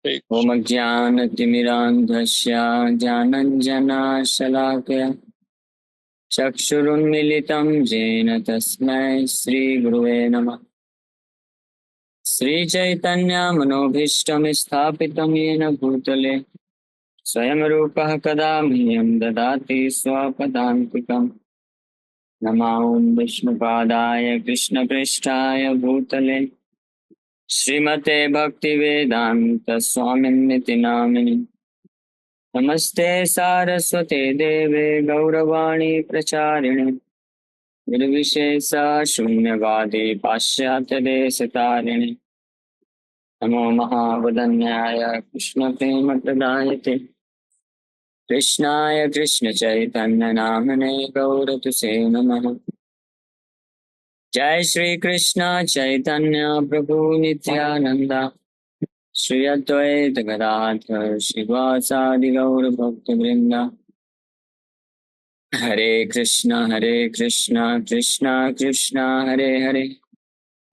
ओम ज्ञानतिमिरान्धस्य ज्ञानञ्जनशलाकया चक्षुरुन्मिलितं येन तस्मै श्रीगुरुवे नमः। श्रीचैतन्यमनोभीष्टं स्थापितं येन भूतले स्वयं रूपः कदा मह्यं ददाति स्वपदान्तिकम्। नमो विष्णुपादाय कृष्णप्रेष्ठाय भूतले श्रीमते भक्तिवेदान्त स्वामिन्निति नामिनि। नमस्ते सारस्वते देवे गौरवाणी प्रचारिणे निर्विशेष शून्यवादी पाश्चात्यदेशतारिणे। नमो महावदन्याय कृष्णप्रेमप्रदायते कृष्णाय कृष्णचैतन्यनामने गौरतुसे नमः। जय श्री कृष्ण चैतन्य प्रभु नित्यानंदा श्री अद्वैत गदाधर श्रीवासादि गौर भक्त वृंदा। हरे कृष्ण कृष्ण कृष्ण हरे हरे,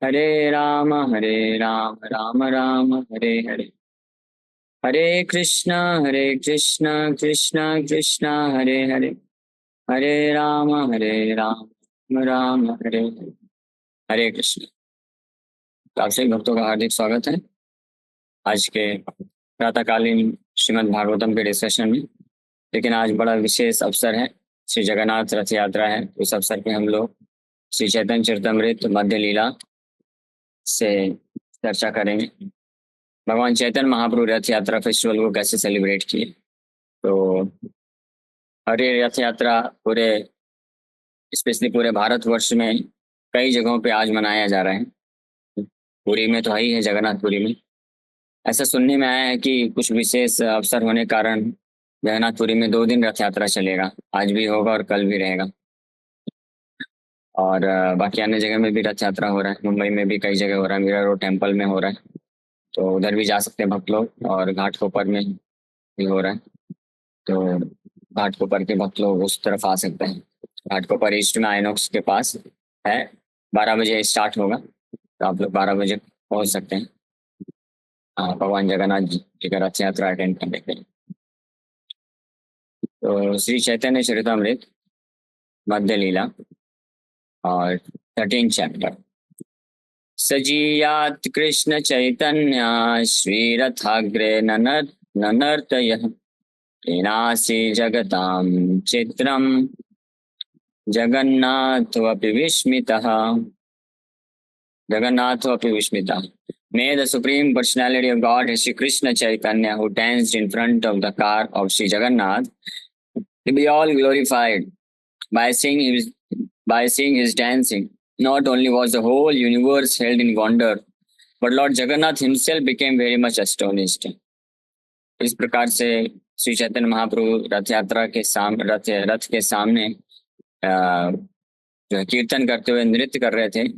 हरे राम राम राम हरे हरे। हरे कृष्ण कृष्ण कृष्ण हरे हरे, हरे राम राम हरे हरे। हरे कृष्ण। काफी भक्तों का हार्दिक स्वागत है आज के प्रातःकालीन श्रीमद् भागवतम के डिस्कशन में। लेकिन आज बड़ा विशेष अवसर है, श्री जगन्नाथ रथ यात्रा है। उस अवसर पे हम लोग श्री चैतन्य चरितमृत मध्य लीला से चर्चा करेंगे। भगवान चैतन्य महाप्रभु रथ यात्रा फेस्टिवल को कैसे सेलिब्रेट किए। तो हरे रथ यात्रा पूरे स्पेशली पूरे भारतवर्ष में कई जगहों पे आज मनाया जा रहा है। पुरी में तो ही है, जगन्नाथपुरी में। ऐसा सुनने में आया है कि कुछ विशेष अवसर होने कारण जगन्नाथपुरी में 2 दिन रथ यात्रा चलेगा। आज भी होगा और कल भी रहेगा। और बाकी अन्य जगह में भी रथ यात्रा हो रहा है। मुंबई में भी कई जगह हो रहा है, मीरा रोड टेम्पल में हो रहा है, तो उधर भी जा सकते हैं भक्त लोग। और घाटकोपर में भी हो रहा है, तो घाटकोपर के भक्त लोग उस तरफ आ सकते हैं। घाटकोपर ईस्ट में आइनॉक्स के पास है। 12 बजे स्टार्ट होगा, तो आप लोग 12 बजे पहुंच सकते हैं भगवान जगन्नाथ जी का रथ यात्रा अटेंड करने के लिए। तो श्री चैतन्य चरितमृत मध्य लीला और 13 चैप्टर। सजीयात कृष्ण चैतन्य श्रीरथाग्रे ननर्तयः तेनासि जगतां चित्रं जगन्नाथोऽपि विस्मितः। May the Supreme Personality of God, Sri Krishna Chaitanya, who danced in front of the car of Sri Jagannath, be all glorified by seeing his dancing. Not only was the whole universe held in wonder, but Lord Jagannath himself became very much astonished. इस प्रकार से श्री चैतन्य महाप्रभु रथ यात्रा के सामने रथ के सामने जो कीर्तन करते हुए नृत्य कर रहे थे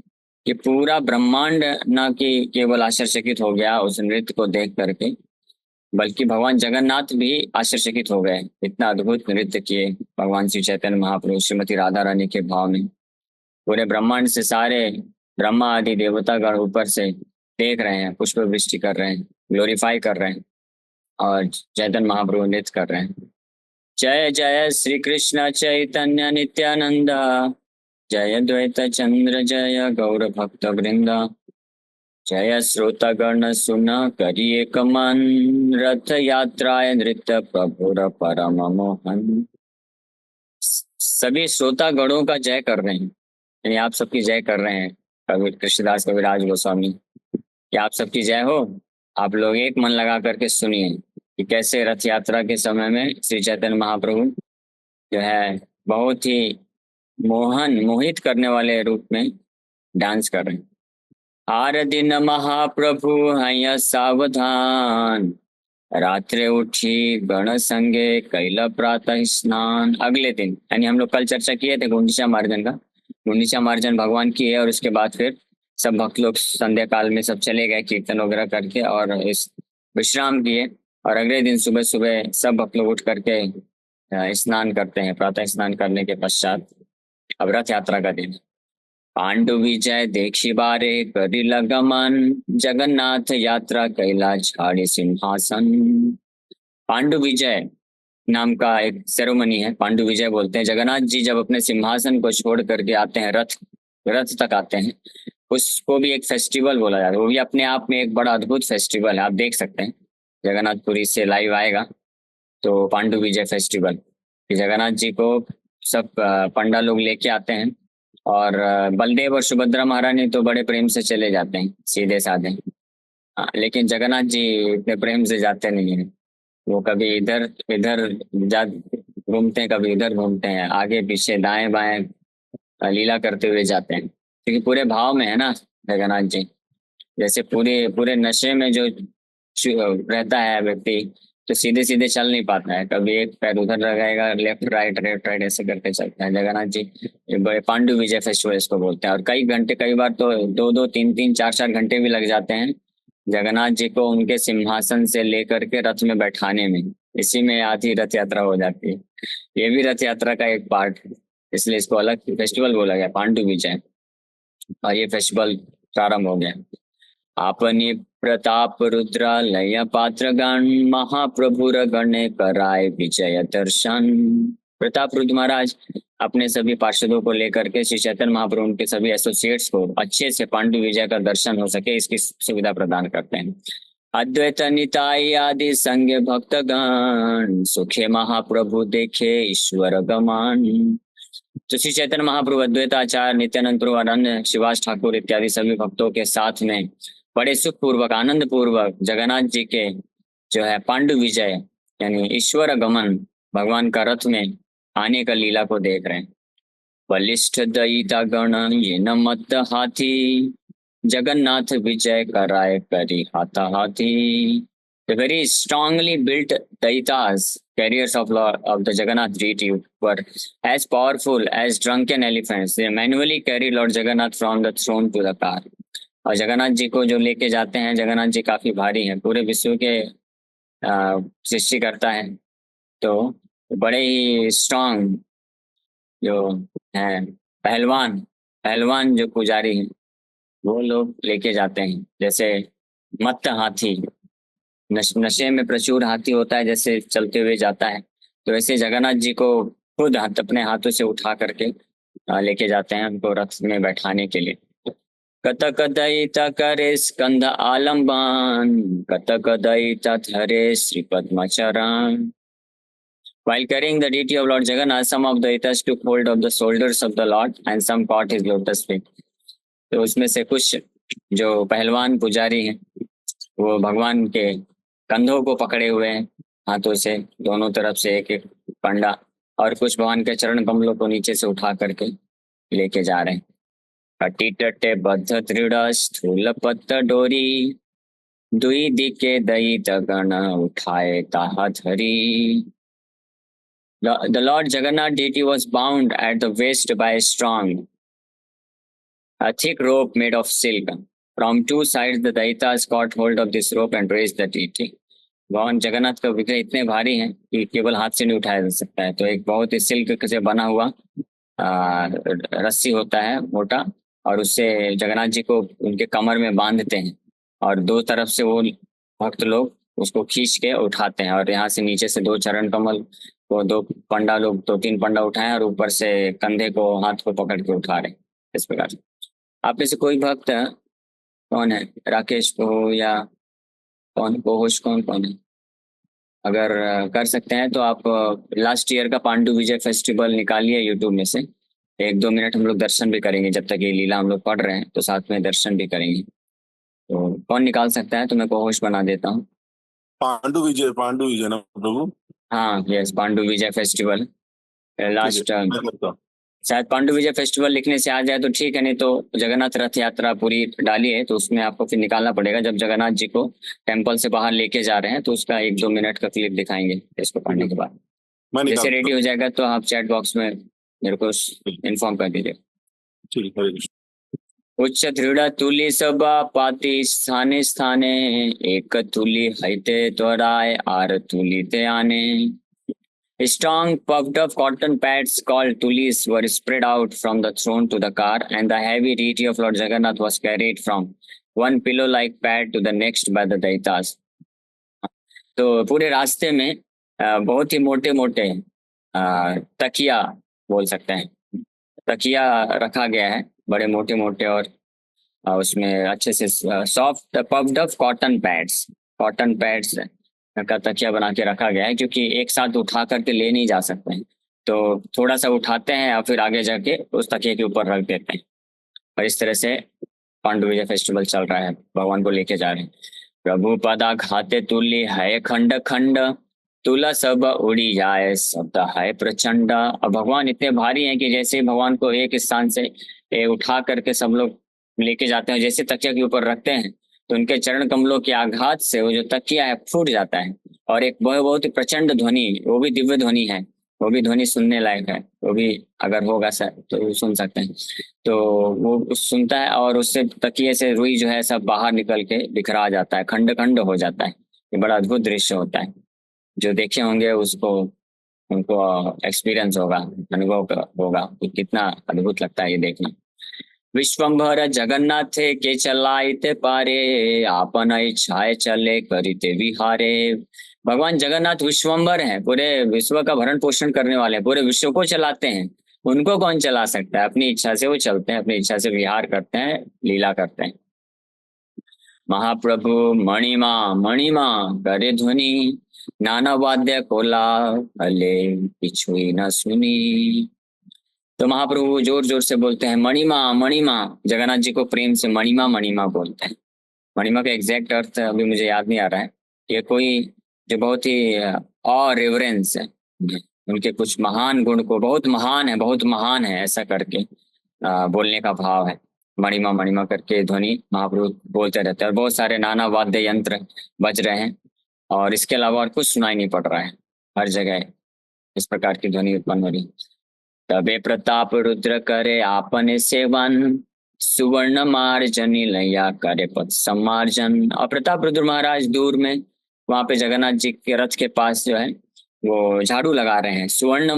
कि पूरा ब्रह्मांड न कि केवल आश्चर्यचकित हो गया उस नृत्य को देख करके, बल्कि भगवान जगन्नाथ भी आश्चर्यचकित हो गए। इतना अद्भुत नृत्य किए भगवान श्री चैतन्य महाप्रभु श्रीमती राधा रानी के भाव में। पूरे ब्रह्मांड से सारे ब्रह्मा आदि देवतागण ऊपर से देख रहे हैं, पुष्प वृष्टि कर रहे हैं, ग्लोरीफाई कर रहे हैं और चैतन्य महाप्रभु नृत्य कर रहे हैं। जय जय श्री कृष्ण चैतन्य नित्यानंद, जय द्वैत चंद्र जय गौर भक्त वृंदा। जय श्रोतागण सुन करिए कमन, रथ यात्राय नृत्य प्रभुर परम मोहन। सभी श्रोतागणों का जय कर रहे हैं, यानी आप सबकी जय कर रहे हैं। कवि कृष्णदास कविराज गोस्वामी कि आप सबकी जय हो। आप लोग एक मन लगा करके सुनिए कि कैसे रथ यात्रा के समय में श्री चैतन्य महाप्रभु जो है बहुत ही मोहित करने वाले रूप में डांस कर रहे हैं। आर दिन महाप्रभु हैं सावधान, रात्रे उठी गण संगे कैला प्रातः स्नान। अगले दिन यानी हम लोग कल चर्चा किए थे गुंडीचा मार्जन का। गुंडीचा मार्जन भगवान की है और उसके बाद फिर सब भक्त लोग संध्या काल में सब चले गए कीर्तन वगैरह करके और इस विश्राम किए। और अगले दिन सुबह सुबह सब भक्त लोग उठ करके स्नान करते हैं। प्रातः स्नान करने के पश्चात अब रथ यात्रा का दिन। पांडु विजय देखी बारे करिला गमन, जगन्नाथ यात्रा कैला छाड़ी सिंहासन। पांडु विजय नाम का एक सेरेमनी है, पांडु विजय बोलते हैं। जगन्नाथ जी जब अपने सिंहासन को छोड़ करके आते हैं, रथ रथ तक आते हैं, उसको भी एक फेस्टिवल बोला जाता है। वो भी अपने आप में एक बड़ा अद्भुत फेस्टिवल है। आप देख सकते हैं, जगन्नाथपुरी से लाइव आएगा तो पांडु विजय फेस्टिवल, कि जगन्नाथ जी को सब पंडा लोग लेके आते हैं, और बलदेव और सुभद्रा महारानी तो बड़े प्रेम से चले जाते हैं, सीधे साधे। लेकिन जगन्नाथ जी इतने प्रेम से जाते नहीं हैं। वो कभी इधर इधर जा घूमते हैं, कभी इधर घूमते हैं, आगे पीछे दाएं बाएं लीला करते हुए जाते हैं, क्योंकि पूरे भाव में है ना जगन्नाथ जी। जैसे पूरे पूरे नशे में जो रहता है व्यक्ति, तो सीधे सीधे चल नहीं पाता है, कभी एक पैर उधर लगाएगा, लेफ्ट राइट ऐसे करके चलता है जगन्नाथ जी। ये बड़े पांडु विजय फेस्टिवल इसको बोलते हैं। और कई घंटे, कई बार तो 2-2 3-3 4-4 घंटे भी लग जाते हैं जगन्नाथ जी को उनके सिंहासन से लेकर के रथ में बैठाने में। इसी में आधी रथ यात्रा हो जाती है। ये भी रथ यात्रा का एक पार्ट है, इसलिए इसको अलग फेस्टिवल बोला गया, पांडु विजय। और ये फेस्टिवल प्रारंभ हो गया। आपनी प्रताप रुद्र लय पात्र गण, महाप्रभुर गणे कराए विजय दर्शन। प्रताप रुद्र महाराज अपने सभी पार्षदों को लेकर के श्री चैतन्य महाप्रभु उनके सभी एसोसिएट्स को अच्छे से पांडु विजय का दर्शन हो सके, इसकी सुविधा प्रदान करते हैं। अद्वैत निताई आदि संग भक्तगण, सुखे महाप्रभु देखे ईश्वर गमान। तो श्री चैतन्य महाप्रभु, अद्वैताचार्य, नित्यानंद प्रभु, अन्य शिवास ठाकुर इत्यादि सभी भक्तों के साथ में बड़े सुख पूर्वक, आनंद पूर्वक जगन्नाथ जी के जो है पांडु विजय यानी ईश्वर गमन, भगवान का रथ में आने का लीला को देख रहे हैं। बलिष्ठ दयिता गण ये न मत हाथी, जगन्नाथ विजय कराए करी हाथा हाथी। The very strongly built Daitas, carriers of the Jagannath deity, were as powerful as drunken elephants. They manually carry Lord Jagannath from the throne to the car. और जगन्नाथ जी को जो लेके जाते हैं, जगन्नाथ जी काफी भारी हैं, पूरे विश्व के सृष्टि करता है, तो बड़े ही स्ट्रांग जो हैं पहलवान पहलवान जो पुजारी हैं, वो लोग लेके जाते हैं। जैसे मत्त हाथी, नशे में प्रचुर हाथी होता है, जैसे चलते हुए जाता है, तो ऐसे जगन्नाथ जी को खुद अपने हाथों से उठा करके लेके जाते हैं, उनको रथ में बैठाने के लिए। कतक दयिता करे स्कंद आलम्बन, कतक दयिता धरे Shri Padmacharan. While carrying the deity of Lord Jagannath, some of the Daitas took hold of the shoulders of the Lord and some caught his lotus feet. तो उसमें से कुछ जो पहलवान पुजारी हैं, वो भगवान के कंधों को पकड़े हुए हैं हाथों से, दोनों तरफ से एक एक पंडा, और कुछ भगवान के चरण कमलों को नीचे से उठा करके लेके जा रहे हैं। कटी टटे बद्ध दृढ़ स्थूल पत्त डोरी, दुई दिके दयित गण उठाए ताहा धरी। The Lord Jagannath deity was bound at the waist by a thick rope made of silk. From two sides, the Daitas caught hold of this rope and raised the deity. भगवान जगन्नाथ का विग्रह इतने भारी हैं कि केवल हाथ से नहीं उठाया जा सकता है, तो एक बहुत ही सिल्क से बना हुआ रस्सी होता है मोटा, और उससे जगन्नाथ जी को उनके कमर में बांधते हैं, और दो तरफ से वो भक्त लोग उसको खींच के उठाते हैं, और यहाँ से नीचे से दो चरण कमल को दो पंडा लोग, 2-3 पंडा उठाए, और ऊपर से कंधे को, हाथ को पकड़ के उठा रहे, इस प्रकार से। आप में से कोई भक्त कौन है? राकेश को या कौन कौन है? अगर कर सकते हैं तो आप लास्ट ईयर का पांडु विजय फेस्टिवल निकालिए यूट्यूब में से, 1-2 मिनट हम लोग दर्शन भी करेंगे। जब तक ये लीला हम लोग पढ़ रहे हैं तो साथ में दर्शन भी करेंगे। तो कौन निकाल सकता है? तो मैं को होस्ट बना देता हूँ। पांडु विजय ना प्रभु? हाँ, यस, पांडु विजय फेस्टिवल लास्ट। शायद पांडु विजय फेस्टिवल लिखने से आ जाए तो ठीक है, नहीं तो जगन्नाथ रथ यात्रा पूरी डालिए, तो उसमें आपको फिर निकालना पड़ेगा। जब जगन्नाथ जी को टेम्पल से बाहर लेके जा रहे हैं तो उसका 1-2 मिनट का क्लिप दिखाएंगे इसको पढ़ने के बाद। जैसे रेडी हो जाएगा तो आप चैट बॉक्स में मेरे को इन्फॉर्म कर दीजिए। उच्च दृढ़ तुली सभा पाती स्थाने स्थाने, एक तुली हैते त्वराय आर तुली ते आने। Strong puffed up cotton pads called tulis were spread out from the throne to the car, and the heavy deity of Lord Jagannath was carried from one pillow-like pad to the next by the daitas. तो पूरे रास्ते में बहुत ही मोटे मोटे तकिया बोल सकते हैं, तकिया रखा गया है, बड़े मोटे मोटे, और उसमें अच्छे से soft puffed up cotton pads का तकिया बना के रखा गया है, क्योंकि एक साथ उठा करके ले नहीं जा सकते हैं, तो थोड़ा सा उठाते हैं और फिर आगे जाके उस तकिए के ऊपर रख देते हैं। और इस तरह से पांडु विजय फेस्टिवल चल रहा है, भगवान को लेके जा रहे हैं। प्रभु पदा घाते तुल्य है खंड खंड, तुला सब उड़ी जाए शब्द है प्रचंड। और भगवान इतने भारी हैं कि जैसे ही भगवान को एक स्थान से उठा करके सब लोग लेके जाते हैं, जैसे तकिया के ऊपर रखते हैं तो उनके चरण कमलों के आघात से वो जो तकिया है फूट जाता है, और एक बहुत ही प्रचंड ध्वनि, वो भी दिव्य ध्वनि है, वो भी ध्वनि सुनने लायक है, वो भी अगर होगा सर तो सुन सकते हैं। तो वो सुनता है और उससे तकिए से रुई जो है सब बाहर निकल के बिखरा जाता है, खंड खंड हो जाता है। ये बड़ा अद्भुत दृश्य होता है, जो देखे होंगे उसको उनको एक्सपीरियंस होगा, अनुभव होगा कि कितना अद्भुत लगता है ये देखना। विश्वंभर जगन्नाथ के चलाइते पारे, आपन इच्छाए चले करिते विहारे। भगवान जगन्नाथ विश्वंभर हैं, पूरे विश्व का भरण पोषण करने वाले हैं, पूरे विश्व को चलाते हैं। उनको कौन चला सकता है? अपनी इच्छा से वो चलते हैं, अपनी इच्छा से विहार करते हैं, लीला करते हैं। महाप्रभु मणिमा मणिमा करे ध्वनि, नाना वाद्य कोला भले पिछुई न सुनी। तो महाप्रभु जोर जोर से बोलते हैं मणिमा मणिमा, जगन्नाथ जी को प्रेम से मणिमा मणिमा बोलते हैं। मणिमा का एग्जैक्ट अर्थ अभी मुझे याद नहीं आ रहा है, ये कोई जो बहुत ही और रेवरेंस है, उनके कुछ महान गुण को, बहुत महान है ऐसा करके बोलने का भाव है। मणिमा करके ध्वनि महाप्रभु बोलते रहते हैं, और बहुत सारे नाना वाद्य यंत्र बज रहे हैं, और इसके अलावा और कुछ सुनाई नहीं पड़ रहा है, हर जगह इस प्रकार की ध्वनि उत्पन्न हो रही। तबे प्रताप रुद्र करे आपने सेवन, सुवर्ण मार्जनी लैया करे पद सम्मार्जन। और प्रताप रुद्र महाराज दूर में वहां पे जगन्नाथ जी के रथ के पास जो है वो झाड़ू लगा रहे हैं, सुवर्ण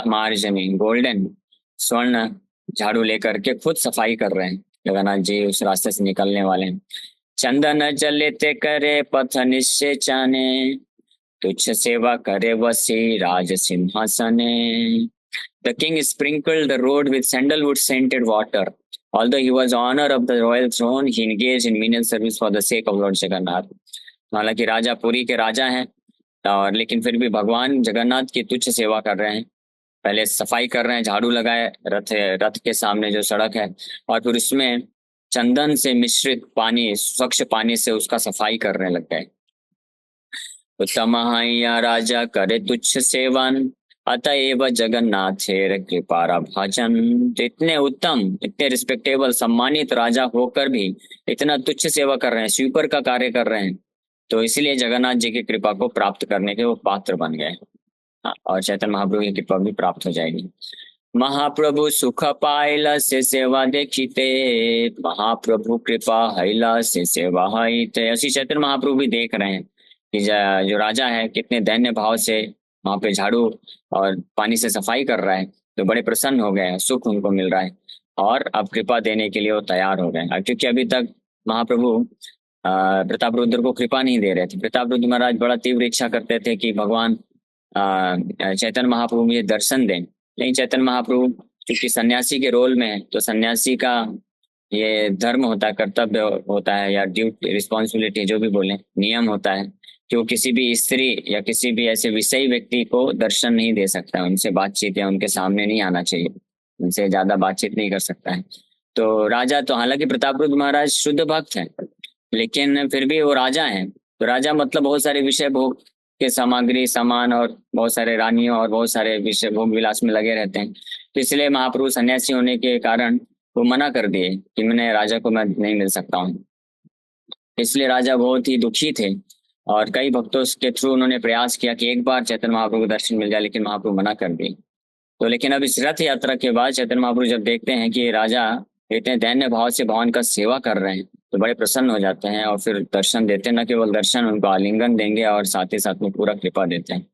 मार्जनी, गोल्डन स्वर्ण झाड़ू लेकर के खुद सफाई कर रहे हैं। जगन्नाथ जी उस रास्ते से निकलने वाले हैं। चंदन जलेते करे पथ निश्चय चाने, तुच्छ सेवा करे वसी राज Sinhasane. The king sprinkled the road with sandalwood scented water. Although he was honor of the royal throne, he engaged in menial service for the sake of Lord Jagannath. हालांकि राजा पुरी के राजा हैं, और लेकिन फिर भी भगवान जगन्नाथ की तुच्छ सेवा कर रहे हैं। पहले सफाई कर रहे हैं, झाड़ू लगाए रथ के सामने जो सड़क है, और फिर उसमें चंदन से मिश्रित पानी, स्वच्छ पानी से उसका सफाई करने लग गए। उत्तम राजा करे तुच्छ सेवन, अतएव जगन्नाथेर कृपारा भाजन। इतने उत्तम, इतने रिस्पेक्टेबल, सम्मानित राजा होकर भी इतना तुच्छ सेवा कर रहे हैं, स्वीपर का कार्य कर रहे हैं, तो इसलिए जगन्नाथ जी की कृपा को प्राप्त करने के वो पात्र बन गए। और चैतन्य महाप्रभु की कृपा भी प्राप्त हो जाएगी। महाप्रभु सुख पायला से सेवा देखीते, महाप्रभु कृपा हैला से सेवा हईते। ऐसी चैतन्य महाप्रभु भी देख रहे हैं कि जो राजा है कितने दैन्य भाव से वहां पे झाड़ू और पानी से सफाई कर रहा है, तो बड़े प्रसन्न हो गए, सुख उनको मिल रहा है, और अब कृपा देने के लिए वो तैयार हो गए। क्योंकि अभी तक महाप्रभु प्रताप रुद्र को कृपा नहीं दे रहे थे। प्रताप रुद्र महाराज बड़ा तीव्र इच्छा करते थे कि भगवान चैतन्य महाप्रभु मुझे दर्शन दें, लेकिन चैतन्य महाप्रभु क्योंकि सन्यासी के रोल में है, तो सन्यासी का ये धर्म होता है, कर्तव्य होता है, या ड्यूटी, रिस्पॉन्सिबिलिटी, जो भी बोले, नियम होता है कि वो किसी भी स्त्री या किसी भी ऐसे विषयी व्यक्ति को दर्शन नहीं दे सकता है, उनसे बातचीत या उनके सामने नहीं आना चाहिए, उनसे ज्यादा बातचीत नहीं कर सकता है। तो राजा, तो हालांकि प्रताप रुद्र महाराज शुद्ध भक्त हैं, लेकिन फिर भी वो राजा हैं। तो राजा मतलब बहुत सारे विषय भोग के सामग्री, सामान, और बहुत सारे रानियों और बहुत सारे विषय भोग विलास में लगे रहते हैं। तो इसलिए महाप्रभु सन्यासी होने के कारण वो मना कर दिए कि मैंने राजा को मैं नहीं मिल सकता हूँ। इसलिए राजा बहुत ही दुखी थे, और कई भक्तों के थ्रू उन्होंने प्रयास किया कि एक बार चैतन्य महाप्रभु को दर्शन मिल जाए, लेकिन महाप्रभु मना कर दिए। तो लेकिन अब इस रथ यात्रा के बाद चैतन्य महाप्रभु जब देखते हैं कि राजा इतने दैन्य भाव से भगवान का सेवा कर रहे हैं, तो बड़े प्रसन्न हो जाते हैं, और फिर दर्शन देते हैं। न केवल दर्शन, उनको आलिंगन देंगे और साथ ही साथ में पूरा कृपा देते हैं।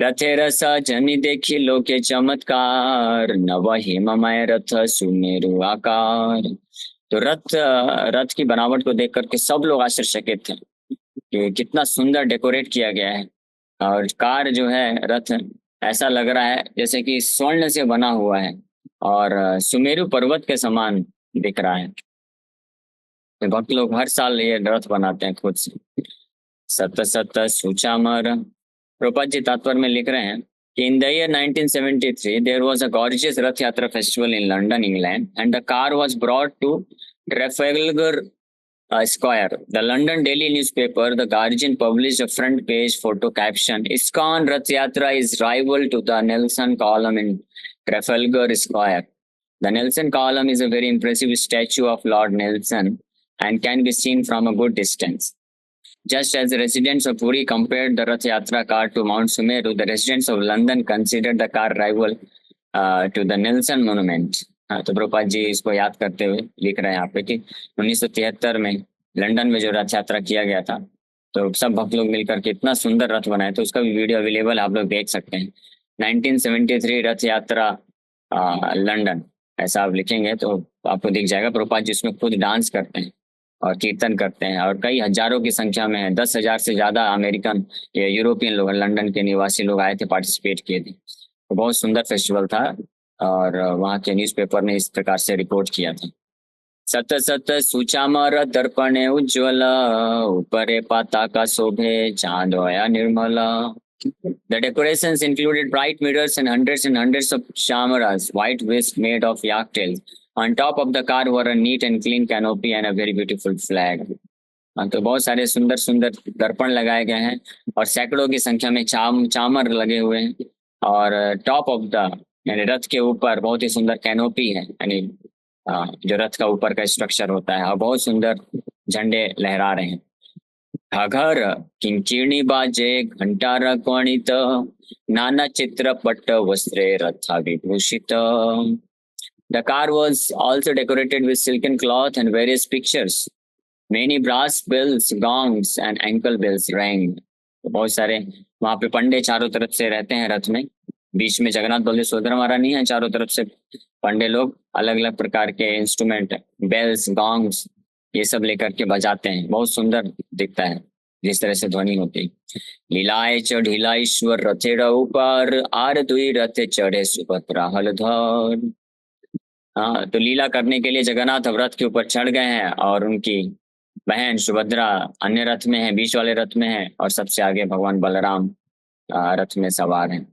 रथे रस जनि देखी लोके चमत्कार, नव हिममय रथ सुमेरु आकार। तो रथ की बनावट को देख करके सब लोग आश्चर्यचकित थे कि कितना सुंदर डेकोरेट किया गया है। और कार जो है, रथ, ऐसा लग रहा है जैसे कि स्वर्ण से बना हुआ है और सुमेरु पर्वत के समान दिख रहा है। तो भक्त लोग हर साल ये रथ बनाते हैं खुद से। सत सत सुचामर। प्रभुपाद जी तात्पर्य में लिख रहे हैं कि in the year 1973 there was a gorgeous Rath Yatra festival in London England and the car was brought to Trafalgar Square. The London daily newspaper, The Guardian, published a front page photo caption: ISKCON Rath Yatra is rival to the Nelson column in Trafalgar Square. The Nelson column is a very impressive statue of Lord Nelson and can be seen from a good distance. Just as the residents of Puri compared the Rath Yatra car to Mount Sumeru, the residents of London considered the car rival to the Nelson monument. तो प्रभुपाद जी इसको याद करते हुए लिख रहे हैं यहाँ पे कि 1973 में लंदन में जो रथ यात्रा किया गया था, तो सब भक्त लोग मिलकर के इतना सुंदर रथ बनाए, तो उसका भी वीडियो अवेलेबल आप लोग देख सकते हैं। 1973 रथ यात्रा लंदन, ऐसा आप लिखेंगे तो आपको दिख जाएगा। प्रभुपाद जी उसमें खुद डांस करते हैं और कीर्तन करते हैं और कई हजारों की संख्या में है, 10,000 से ज्यादा अमेरिकन या यूरोपियन लोग, लंदन के निवासी लोग आए थे, पार्टिसिपेट किए थे। तो बहुत सुंदर फेस्टिवल था और वहाँ के न्यूज़पेपर ने इस प्रकार से रिपोर्ट किया था। सत सत सुचामर दर्पणे उज्ज्वल, ऊपरे पताका शोभे चांदोया निर्मल। The decorations included bright mirrors and hundreds of chamaras, white whisk made of yak tails. On top of the car were a neat and clean canopy and a very beautiful flag. तो बहुत सारे सुंदर सुंदर दर्पण लगाए गए हैं और सैकड़ों की संख्या में चामर लगे हुए हैं और टॉप ऑफ द, यानी रथ के ऊपर बहुत ही सुंदर कैनोपी है, यानी जो रथ का ऊपर का स्ट्रक्चर होता है, और बहुत सुंदर झंडे लहरा रहे हैं। घाघर किंकीर्णी बाजे घंटा रक्वणित, नाना चित्रपट वस्त्रे रथा विभूषित। The car was also decorated with silken cloth and various pictures. Many brass bells, gongs and ankle bells rang. बहुत सारे वहां पे पंडे चारों तरफ से रहते हैं रथ में, बीच में जगन्नाथ बलदेव सुभद्रा महारानी है, चारों तरफ से पंडे लोग अलग अलग प्रकार के इंस्ट्रूमेंट, बेल्स, गॉन्ग्स, ये सब लेकर के बजाते हैं। बहुत सुंदर दिखता है जिस तरह से ध्वनि होती। लीलाए चढ़िला ईश्वर रथे ऊपर, आर दुई रथे चढ़े सुभद्रा हलधर। हाँ, तो लीला करने के लिए जगन्नाथ रथ के ऊपर चढ़ गए हैं और उनकी बहन सुभद्रा अन्य रथ में है, बीच वाले रथ में है, और सबसे आगे भगवान बलराम रथ में सवार हैं।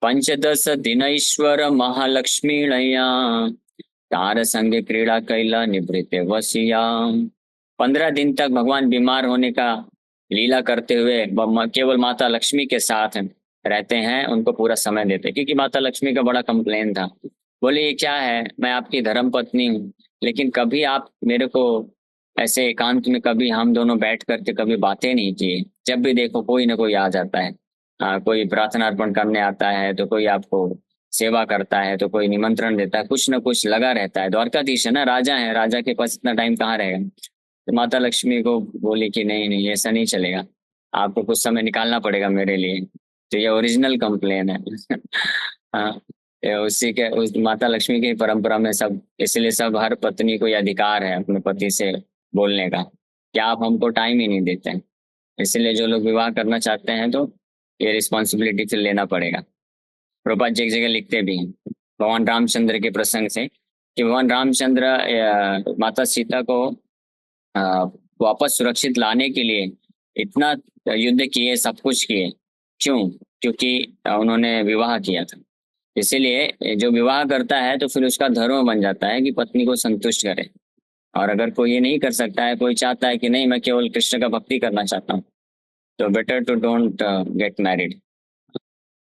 पंचदश दिन ईश्वर महालक्ष्मी नैया, तार संग क्रीड़ा कैला निवृत्त वसिया। 15 दिन तक भगवान बीमार होने का लीला करते हुए केवल माता लक्ष्मी के साथ रहते हैं, उनको पूरा समय देते, क्योंकि माता लक्ष्मी का बड़ा कंप्लेन था। बोले ये क्या है, मैं आपकी धर्म पत्नी हूँ, लेकिन कभी आप मेरे को ऐसे एकांत में कभी हम दोनों बैठ करके कभी बातें नहीं किए। जब भी देखो कोई ना कोई आ जाता है, कोई प्रार्थना अर्पण करने आता है, तो कोई आपको सेवा करता है, तो कोई निमंत्रण देता है, कुछ ना कुछ लगा रहता है। द्वारकाधीश है ना, राजा है, राजा के पास इतना टाइम कहाँ रहेगा। तो माता लक्ष्मी को बोली कि नहीं नहीं, ऐसा नहीं चलेगा, आपको कुछ समय निकालना पड़ेगा मेरे लिए। तो ये ओरिजिनल कंप्लेन है। हाँ, उसी के उस माता लक्ष्मी की परंपरा में सब, इसलिए सब, हर पत्नी को ये अधिकार है अपने पति से बोलने का कि आप हमको टाइम ही नहीं देते हैं। इसलिए जो लोग विवाह करना चाहते हैं तो ये रिस्पॉन्सिबिलिटी फिर लेना पड़ेगा। प्रभुपाद जी एक जगह लिखते भी हैं भगवान रामचंद्र के प्रसंग से कि भगवान रामचंद्र माता सीता को वापस सुरक्षित लाने के लिए इतना युद्ध किए, सब कुछ किए। क्यों? क्योंकि उन्होंने विवाह किया था। इसीलिए जो विवाह करता है तो फिर उसका धर्म बन जाता है कि पत्नी को संतुष्ट करे। और अगर कोई ये नहीं कर सकता है, कोई चाहता है कि नहीं मैं केवल कृष्ण का भक्ति करना चाहता हूँ, तो better to don't get married.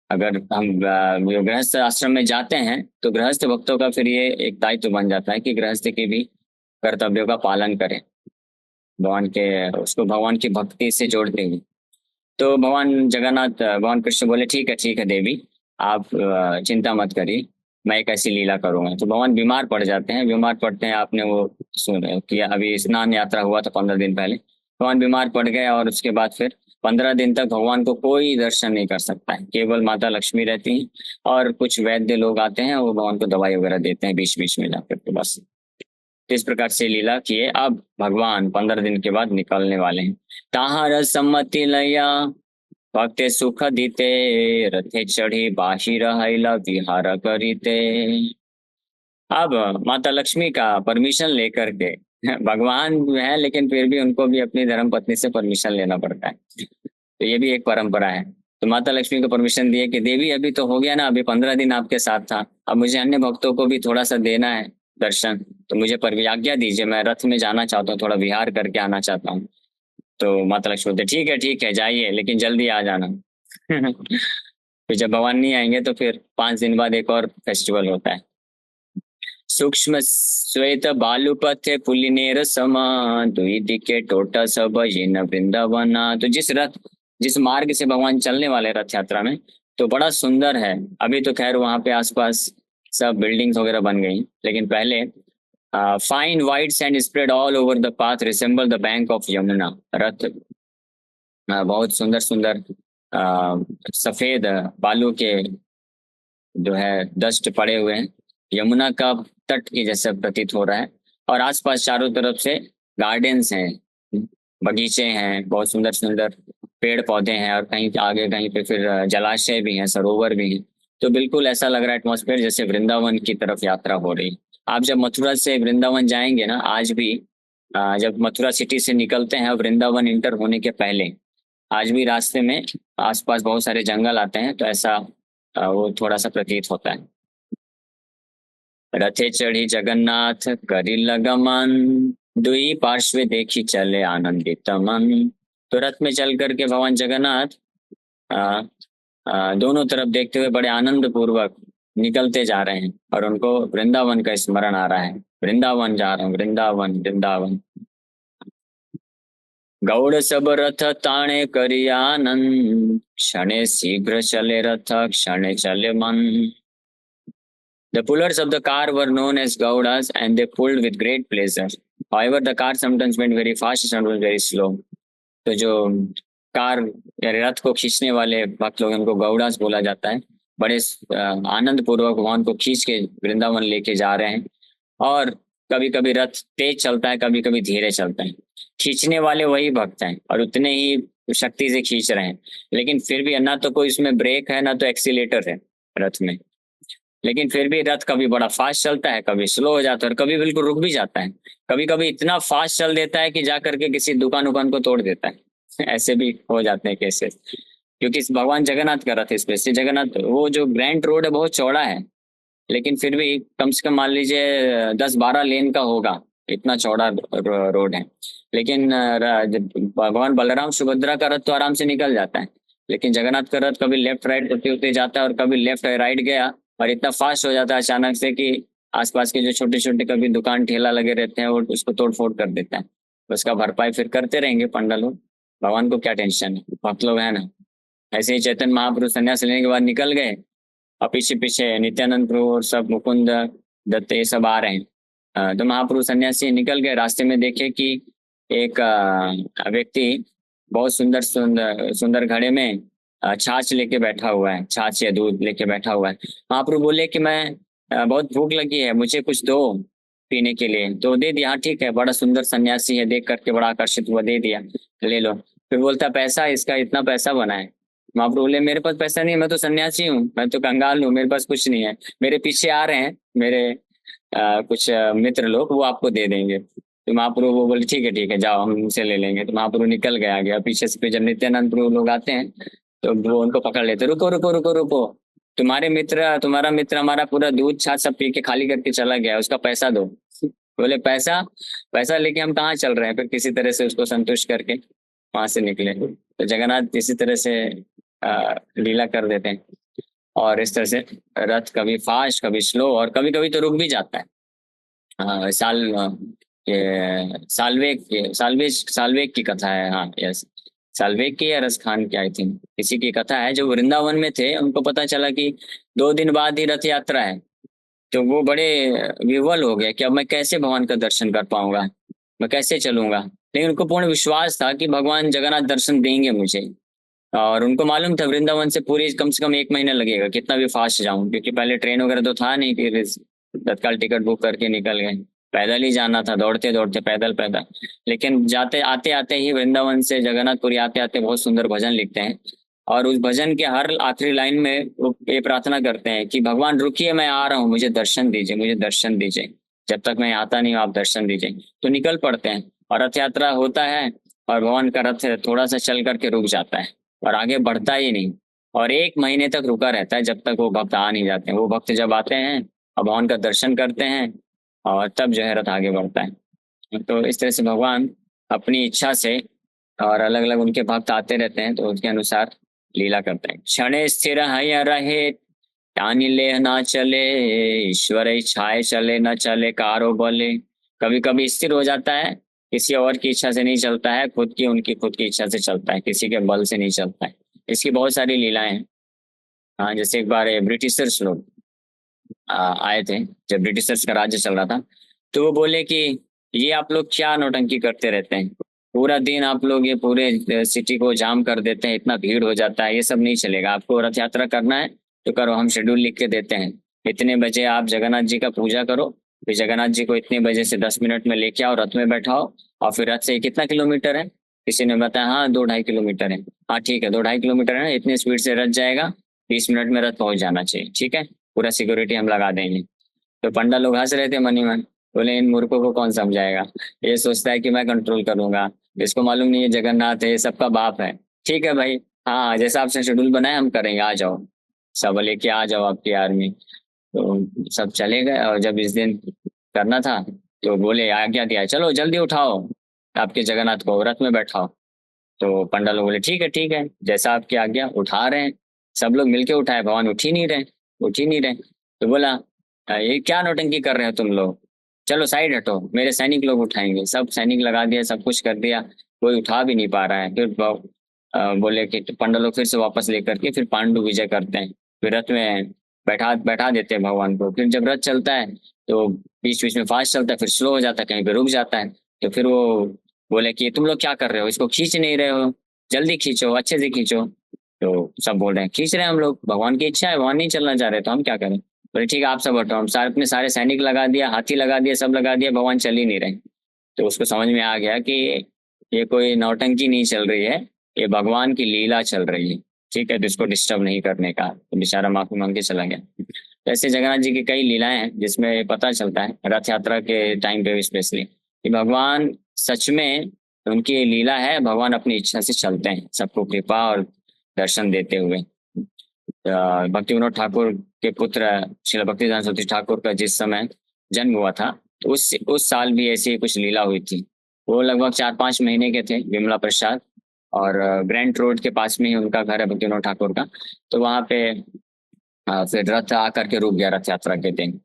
अगर हम गृहस्थ आश्रम में जाते हैं तो गृहस्थ भक्तों का फिर ये एक दायित्व बन जाता है कि गृहस्थ के भी कर्तव्यों का पालन करें, भगवान के, उसको भगवान की भक्ति से जोड़ते हुए। तो भगवान जगन्नाथ, भगवान कृष्ण बोले ठीक है देवी, आप चिंता मत करिए, मैं एक ऐसी लीला करूंगा। तो भगवान बीमार पड़ जाते हैं, बीमार पड़ते हैं, आपने वो सुन किया, अभी स्नान यात्रा हुआ था 15 दिन पहले, भगवान बीमार पड़ गए और उसके बाद फिर 15 दिन तक भगवान को कोई दर्शन नहीं कर सकता है, केवल माता लक्ष्मी रहती हैं और कुछ वैद्य लोग आते हैं, वो भगवान को दवाई वगैरह देते हैं बीच बीच में जाकर के बस। तो इस प्रकार से लीला किए। अब भगवान 15 दिन के बाद निकलने वाले हैं। ताहार सम्मति लया भक्ते सुख दीते, रथे चढ़ी बाहिर हैला विहार करीते। अब माता लक्ष्मी का परमिशन लेकर के भगवान है, लेकिन फिर भी उनको भी अपनी धर्म पत्नी से परमिशन लेना पड़ता है। तो ये भी एक परंपरा है। तो माता लक्ष्मी को परमिशन दिए कि देवी अभी तो हो गया ना, अभी 15 दिन आपके साथ था, अब मुझे अन्य भक्तों को भी थोड़ा सा देना है दर्शन, तो मुझे पर आज्ञा दीजिए, मैं रथ में जाना चाहता हूँ, थोड़ा विहार करके आना चाहता हूँ। तो माता लक्ष्मी बोलते ठीक है जाइए, लेकिन जल्दी आ जाना। फिर जब भगवान नहीं आएंगे तो फिर 5 दिन बाद एक और फेस्टिवल होता है। सूक्ष्म श्वेत बालुपथे पुलिनेर समा, दुई दिखे टोटा सब जिन वृंदावना। तो जिस मार्ग से भगवान चलने वाले रथ यात्रा में, तो बड़ा सुंदर है। अभी तो खैर वहां पे आसपास सब बिल्डिंग्स वगैरह बन गई, लेकिन पहले fine white sand spread all over the path resemble the bank of Yamuna. रथ बहुत सुंदर सुंदर सफेद बालू के जो है डस्ट पड़े हुए हैं, यमुना का तट के जैसा प्रतीत हो रहा है। और आसपास चारों तरफ से गार्डन्स हैं, बगीचे हैं, बहुत सुंदर सुंदर पेड़ पौधे हैं, और कहीं आगे कहीं पे फिर जलाशय भी हैं, सरोवर भी हैं। तो बिल्कुल ऐसा लग रहा है एटमॉस्फेयर जैसे वृंदावन की तरफ यात्रा हो रही है। आप जब मथुरा से वृंदावन जाएंगे ना, आज भी जब मथुरा सिटी से निकलते हैं वृंदावन इंटर होने के पहले, आज भी रास्ते में आसपास बहुत सारे जंगल आते हैं, तो ऐसा वो थोड़ा सा प्रतीत होता है। रथे चढ़ी जगन्नाथ करी लगमन, दुई पार्श्वे देखी चले आनंदित मन। तो रथ में चल करके भगवान जगन्नाथ दोनों तरफ देखते हुए बड़े आनंद पूर्वक निकलते जा रहे हैं, और उनको वृंदावन का स्मरण आ रहा है। वृंदावन जा रहा हूँ, वृंदावन वृंदावन। गौड़ सब रथ ताणे करी आनंद, क्षणे शीघ्र चले रथ क्षणे चले मन। The pullers of the car were known as Gaudas, and they pulled with great pleasure. However, the car sometimes went very fast, sometimes very slow. तो जो कार या रथ को खींचने वाले भक्त लोग, उनको गौड़ास बोला जाता है। बड़े आनंद पूर्वक भगवान को खींच के वृंदावन लेके जा रहे हैं, और कभी कभी रथ तेज चलता है, कभी कभी धीरे चलता है। खींचने वाले वही भक्त हैं और उतने ही शक्ति से खींच रहे हैं, लेकिन फिर भी ना तो कोई इसमें ब्रेक है ना तो एक्सीलेटर है रथ में, लेकिन फिर भी रथ कभी बड़ा फास्ट चलता है, कभी स्लो हो जाता है, और कभी बिल्कुल रुक भी जाता है। कभी कभी इतना फास्ट चल देता है कि जा करके किसी दुकान को तोड़ देता है। ऐसे भी हो जाते हैं केसेस, क्योंकि भगवान जगन्नाथ का रथ है, स्पेशली जगन्नाथ, वो जो ग्रैंड रोड है बहुत चौड़ा है, लेकिन फिर भी कम से कम मान लीजिए 10-12 लेन का होगा, इतना चौड़ा रोड है। लेकिन भगवान बलराम सुभद्रा का रथ तो आराम से निकल जाता है, लेकिन जगन्नाथ का रथ कभी लेफ्ट राइट होते होते जाता है, और कभी लेफ्ट राइट गया और इतना फास्ट हो जाता है अचानक से कि आसपास के जो छोटे छोटे कभी दुकान ठेला लगे रहते हैं वो उसको तोड़ फोड़ कर देता है। उसका भरपाई फिर करते रहेंगे पंडा लोग, भगवान को क्या टेंशन है, भक्त लोग है ना। ऐसे ही चैतन्य महाप्रभु संन्यास लेने के बाद निकल गए, और पीछे पीछे नित्यानंद प्रभु और सब मुकुंद दत्त ये सब आ रहे हैं। तो महाप्रभु सन्यासी निकल गए, रास्ते में देखे कि एक व्यक्ति बहुत सुंदर सुंदर सुंदर घड़े में छाछ लेके बैठा हुआ है, छाछ या दूध लेके बैठा हुआ है। महाप्रभु बोले कि मैं बहुत भूख लगी है, मुझे कुछ दो पीने के लिए। तो दे दिया, हाँ ठीक है, बड़ा सुंदर सन्यासी है, देख करके बड़ा आकर्षित हुआ, दे दिया, ले लो। फिर बोलता पैसा, इसका इतना पैसा बना है। महाप्रभु बोले मेरे पास पैसा नहीं है, मैं तो सन्यासी हूँ, मैं तो कंगाल हूँ, मेरे पास कुछ नहीं है, मेरे पीछे आ रहे हैं मेरे कुछ मित्र लोग, वो आपको दे देंगे। तो महाप्रभु वो बोले ठीक है जाओ, हम उनसे ले लेंगे। तो महाप्रभु निकल गया गया पीछे से। फिर जब नित्यानंद प्रभु लोग आते हैं तो वो उनको पकड़ लेते, रुको रुको रुको रुको, तुम्हारा मित्र हमारा पूरा दूध छाछ सब पी के खाली करके चला गया, उसका पैसा दो। बोले पैसा पैसा लेके हम कहाँ चल रहे हैं। फिर किसी तरह से उसको संतुष्ट करके वहां से निकले। तो जगन्नाथ इसी तरह से लीला कर देते हैं, और इस तरह से रथ कभी फास्ट कभी स्लो, और कभी कभी तो रुक भी जाता है। साल्वेक की कथा है, हाँ यस, साल्वेक की या रसखान की, आई थिंक किसी की कथा है, जो वृंदावन में थे, उनको पता चला कि 2 दिन बाद ही रथ यात्रा है। तो वो बड़े विह्वल हो गए कि अब मैं कैसे भगवान का दर्शन कर पाऊंगा, मैं कैसे चलूंगा। लेकिन उनको पूर्ण विश्वास था कि भगवान जगन्नाथ दर्शन देंगे मुझे। और उनको मालूम था वृंदावन से पूरी कम से कम 1 महीना लगेगा, कितना भी फास्ट जाऊं, क्योंकि पहले ट्रेन वगैरह तो था नहीं कि तत्काल टिकट बुक करके निकल गए। पैदल ही जाना था, दौड़ते दौड़ते पैदल पैदल। लेकिन जाते आते आते ही वृंदावन से जगन्नाथपुरी आते आते बहुत सुंदर भजन लिखते हैं। और उस भजन के हर आखिरी लाइन में वो ये प्रार्थना करते हैं कि भगवान रुकिए, मैं आ रहा हूँ, मुझे दर्शन दीजिए, मुझे दर्शन दीजिए, जब तक मैं आता नहीं हूँ आप दर्शन दीजिए। तो निकल पड़ते हैं और रथ यात्रा होता है और भगवान का रथ थोड़ा सा चल करके रुक जाता है और आगे बढ़ता ही नहीं। और 1 महीने तक रुका रहता है जब तक वो भक्त आ नहीं जाते हैं। वो भक्त जब आते हैं और भगवान का दर्शन करते हैं और तब जो है रथ आगे बढ़ता है। तो इस तरह से भगवान अपनी इच्छा से, और अलग अलग उनके भक्त आते रहते हैं तो उसके अनुसार लीला करते हैं। क्षणे स्थिर है रहे टानी ले ना चले, ईश्वर इच्छाए चले न चले कारो बोले। कभी कभी स्थिर हो जाता है, किसी और की इच्छा से नहीं चलता है, उनकी खुद की इच्छा से चलता है, किसी के बल से नहीं चलता है। इसकी बहुत सारी लीलाएं हैं। हाँ, जैसे एक बार ब्रिटिशर्स लोग आए थे जब ब्रिटिशर्स का राज्य चल रहा था। तो वो बोले कि ये आप लोग क्या नौटंकी करते रहते हैं, पूरा दिन आप लोग ये पूरे सिटी को जाम कर देते हैं, इतना भीड़ हो जाता है, ये सब नहीं चलेगा। आपको रथ यात्रा करना है तो करो, हम शेड्यूल लिख के देते हैं। इतने बजे आप जगन्नाथ जी का पूजा करो, फिर जगन्नाथ जी को इतने बजे से 10 मिनट में लेके आओ, रथ में बैठाओ, और फिर रथ से कितना किलोमीटर है, किसी ने बताया हाँ 2-2.5 किलोमीटर है। हाँ ठीक है, 2-2.5 किलोमीटर है, इतने स्पीड से रथ जाएगा, 20 मिनट में रथ पहुंच जाना चाहिए, ठीक है, पूरा सिक्योरिटी हम लगा देंगे। तो पंडा लोग हंस रहे थे मन ही मन, बोले इन मूर्खों को कौन समझाएगा, ये सोचता है कि मैं कंट्रोल करूंगा, इसको मालूम नहीं है जगन्नाथ है, ये सबका बाप है। ठीक है भाई, हाँ जैसा आपने शेड्यूल बनाया हम करेंगे, आ जाओ, सब बोले कि आ जाओ आपकी आर्मी। तो सब चले गए और जब इस दिन करना था तो बोले आज्ञा दिया, चलो जल्दी उठाओ आपके जगन्नाथ को, रथ में बैठाओ। तो पंडा लोग बोले ठीक है जैसा आपकी आज्ञा, उठा रहे हैं। सब लोग मिलके उठाए, भगवान उठ ही नहीं रहे, उठ ही नहीं रहे। तो बोला ये क्या नौटंकी कर रहे हो तुम लोग, चलो साइड हटो, मेरे सैनिक लोग उठाएंगे। सब सैनिक लगा दिया, सब कुछ कर दिया, कोई उठा भी नहीं पा रहा है। फिर बोले कि तो पंडा लोग फिर से वापस लेकर के फिर पांडु विजय करते हैं, फिर रथ में बैठा बैठा देते हैं भगवान को। फिर जब रथ चलता है तो बीच बीच में फास्ट चलता है, फिर स्लो हो जाता है, कहीं पे रुक जाता है। तो फिर वो बोले कि तुम लोग क्या कर रहे हो, इसको खींच नहीं रहे हो, जल्दी खींचो, अच्छे से खींचो। तो सब बोल रहे हैं खींच रहे हैं हम लोग, भगवान की इच्छा है, भगवान नहीं चलना चाह रहे तो हम क्या करें। बोले ठीक है आप सब हटो, हम सारे अपने सारे सैनिक लगा दिया, हाथी लगा दिया, सब लगा दिया, भगवान चल ही नहीं रहे। तो उसको समझ में आ गया कि ये कोई नौटंकी नहीं चल रही है, ये भगवान की लीला चल रही है, ठीक है, तो इसको डिस्टर्ब नहीं करने का। तो बेचारा माफी मांग के चला गया। तो ऐसे जगन्नाथ जी की कई लीलाएं हैं जिसमें पता चलता है रथ यात्रा के टाइम पे स्पेशली कि भगवान सच में, उनकी लीला है, भगवान अपनी इच्छा से चलते हैं सबको कृपा और दर्शन देते हुए। भक्ति विनोद ठाकुर के पुत्र श्रील भक्तिदान सरस्वती ठाकुर का जिस समय जन्म हुआ था, तो उस साल भी ऐसी कुछ लीला हुई थी। वो लगभग 4-5 महीने के थे, विमला प्रसाद, और ग्रैंड रोड के पास में ही उनका घर है भक्ति विनोद ठाकुर का। तो वहाँ पे फिर रथ आकर के रुक गया रथ यात्रा के दिन,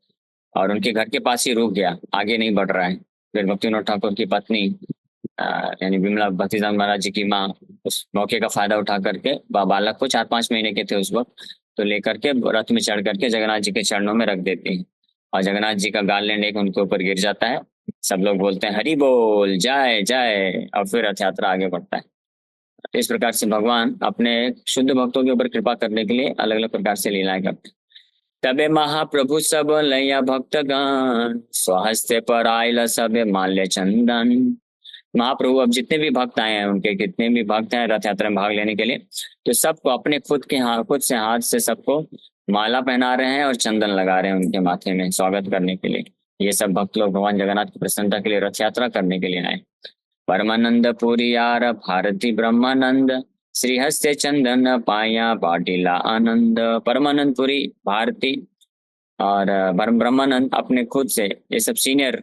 और उनके घर के पास ही रुक गया, आगे नहीं बढ़ रहा है। फिर भक्ति विनोद ठाकुर की पत्नी यानी विमला भक्तिदान महाराज जी की माँ उस मौके का फायदा उठा करके बालक को, 4-5 महीने के थे उस वक्त, तो लेकर के रथ में चढ़ करके जगन्नाथ जी के चरणों में रख देती हैं। और जगन्नाथ जी का गार्लैंड एक उनके ऊपर गिर जाता है, सब लोग बोलते हैं हरि बोल जय जय, और फिर रथ यात्रा आगे बढ़ता है। इस प्रकार से भगवान अपने शुद्ध भक्तों के ऊपर कृपा करने के लिए अलग अलग प्रकार से लीलाएं करते हैं। तबे महाप्रभु सब लैया भक्तगण, स्वहस्ते पर आयल सबे माल्य चंदन। महाप्रभु अब जितने भी भक्त आए हैं, उनके कितने भी भक्त हैं रथ यात्रा में भाग लेने के लिए, तो सबको अपने खुद से हाथ से सबको माला पहना रहे हैं और चंदन लगा रहे हैं उनके माथे में स्वागत करने के लिए। ये सब भक्त लोग भगवान जगन्नाथ की प्रसन्नता के लिए रथ यात्रा करने के लिए आए। परमानंद पुरी यार भारती ब्रह्मानंद, श्रीहस्ते चंदन पाया पाटिला आनंद। परमानंद पुरी, भारती और ब्रह्मानंद अपने खुद से, ये सब सीनियर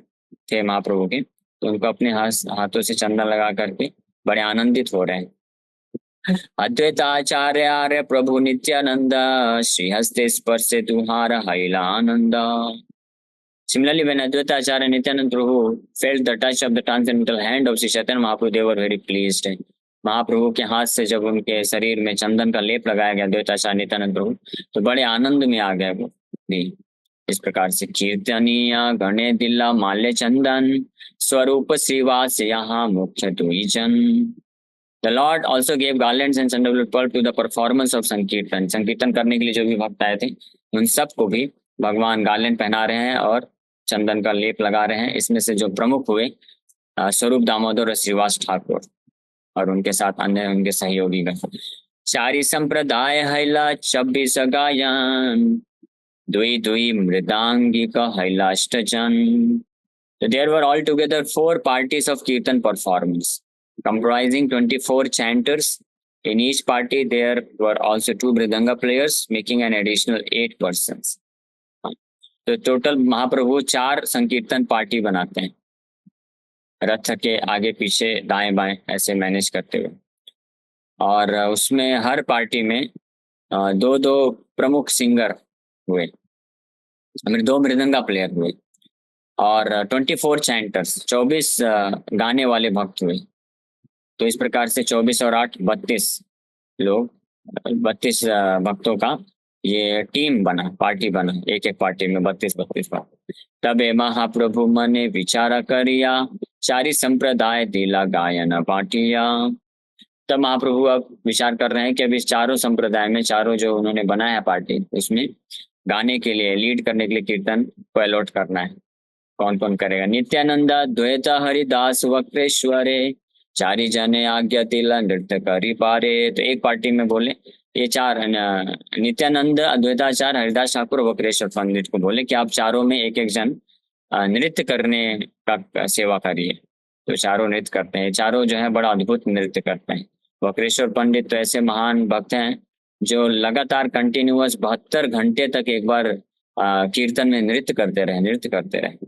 थे महाप्रभु के, तो उनको अपने हाथों से चंदन लगा करके बड़े आनंदित हो रहे हैं। अद्वैताचार्य आर्य प्रभु नित्यानंद, श्रीहस्ते स्पर्शे तुहार हैला आनंद। Similarly, when Advaita Acharya Nityanand Prabhu felt the touch of the transcendental hand of Sri Chaitanya Mahaprabhu, they were very pleased. महाप्रभु के हाथ से जब उनके शरीर में चंदन का लेप लगाया गया अद्वैताचार्य नित्यानंद प्रभु, तो बड़े आनंद में आ गए वो भी। इस प्रकार से कीर्तनीय गणे दिल्ला माल्य चंदन स्वरूप श्रीवास यहाँ मुख्य दुईजन। The Lord also gave garlands and sandalwood pearl to the performance of संकीर्तन। संकीर्तन करने के लिए जो भी भक्त आए थे उन सबको भी भगवान गार्लैंड पहना रहे हैं और चंदन का लेप लगा रहे हैं। इसमें से जो प्रमुख हुए स्वरूप दामोदर और श्रीवास ठाकुर और उनके साथ अन्य उनके सहयोगी गण। चारि संप्रदाय हैला 26 गायन दुई दुई मृदांगिक हैला अष्टजन। So there were altogether 4 parties of Kirtan performance, comprising 24 chanters. In each party, there were also 2 mridanga players, making an additional 8 persons. तो टोटल महाप्रभु 4 संकीर्तन पार्टी बनाते हैं, रथ के आगे पीछे दाएं बाएं ऐसे मैनेज करते हुए। और उसमें हर पार्टी में 2 प्रमुख सिंगर हुए, 2 मृदंगा प्लेयर हुए और 24 चैंटर्स 24 गाने वाले भक्त हुए। तो इस प्रकार से 24 और 8 32 लोग, 32 भक्तों का ये टीम बना, पार्टी बना, एक एक पार्टी में 32 भक्त। तबे महाप्रभु मने विचार करिया चारि संप्रदाय दिला गायन पाटिया। तब महाप्रभु अब विचार कर रहे हैं कि अब इस चारों संप्रदाय में, चारों जो उन्होंने बनाया है पार्टी, उसमें गाने के लिए, लीड करने के लिए कीर्तन को अलॉट करना है। कौन कौन करेगा? नित्यानंदा द्वैत हरिदास वक्रेश्वरे चारि जने आज्ञा तिला नृत्य करी पारे। तो एक पार्टी में बोले ये 4 नित्यानंद, अद्वैताचार्य, हरिदास ठाकुर, वक्रेश्वर पंडित को बोले कि आप चारों में एक एक जन नृत्य करने का सेवा करिए। तो चारों नृत्य करते हैं, चारों जो है बड़ा अद्भुत नृत्य करते हैं। वक्रेश्वर पंडित तो ऐसे महान भक्त हैं जो लगातार कंटिन्यूअस 72 घंटे तक एक बार कीर्तन में नृत्य करते रहे।